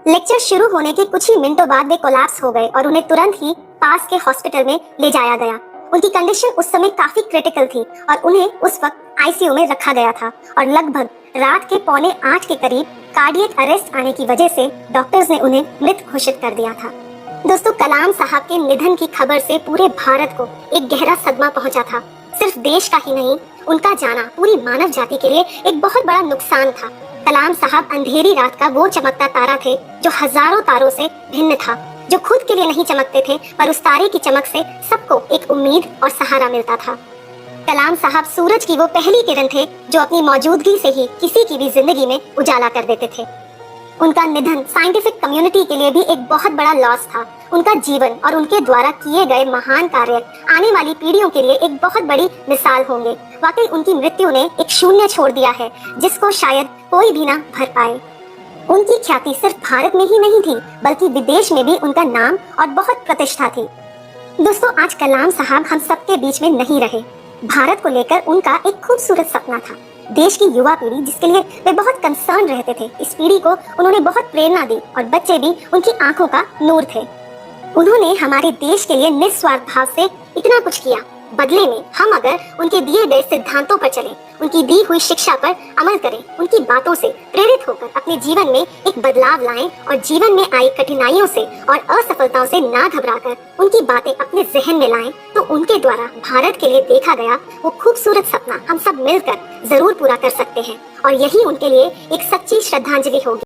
लेक्चर शुरू होने के कुछ ही मिनटों बाद वे कोलैप्स हो गए और उन्हें तुरंत ही पास के हॉस्पिटल में ले जाया गया। उनकी कंडीशन उस समय काफी क्रिटिकल थी और उन्हें उस वक्त ICU में रखा गया था और लगभग रात के 7:45 के करीब कार्डियक अरेस्ट आने की वजह से डॉक्टर्स ने उन्हें मृत घोषित कर दिया था। दोस्तों, कलाम साहब के निधन की खबर से पूरे भारत को एक गहरा सदमा पहुंचा था। सिर्फ देश का ही नहीं, उनका जाना पूरी मानव जाति के लिए एक बहुत बड़ा नुकसान था। कलाम साहब अंधेरी रात का वो चमकता तारा थे जो हजारों तारों से भिन्न था, जो खुद के लिए नहीं चमकते थे पर उस तारे की चमक से सबको एक उम्मीद और सहारा मिलता था। कलाम साहब सूरज की वो पहली किरण थे जो अपनी मौजूदगी से ही किसी की भी जिंदगी में उजाला कर देते थे। उनका निधन साइंटिफिक कम्युनिटी के लिए भी एक बहुत बड़ा लॉस था। उनका जीवन और उनके द्वारा किए गए महान कार्य आने वाली पीढ़ियों के लिए एक बहुत बड़ी मिसाल होंगे। वाकई उनकी मृत्यु ने एक शून्य छोड़ दिया है जिसको शायद कोई भी ना भर पाए। उनकी ख्याति सिर्फ भारत में ही नहीं थी बल्कि विदेश में भी उनका नाम और बहुत प्रतिष्ठा थी। दोस्तों, आज कलाम साहब हम सबके बीच में नहीं रहे, भारत को लेकर उनका एक खूबसूरत सपना था। देश की युवा पीढ़ी जिसके लिए वे बहुत कंसर्न रहते थे, इस पीढ़ी को उन्होंने बहुत प्रेरणा दी और बच्चे भी उनकी आंखों का नूर थे। उन्होंने हमारे देश के लिए निस्वार्थ भाव से इतना कुछ किया। बदले में हम अगर उनके दिए गए सिद्धांतों पर चलें, उनकी दी हुई शिक्षा पर अमल करें, उनकी बातों से प्रेरित होकर अपने जीवन में एक बदलाव लाएं और जीवन में आई कठिनाइयों से और असफलताओं से ना घबराकर उनकी बातें अपने जहन में लाएं, तो उनके द्वारा भारत के लिए देखा गया वो खूबसूरत सपना हम सब मिलकर जरूर पूरा कर सकते हैं और यही उनके लिए एक सच्ची श्रद्धांजलि होगी।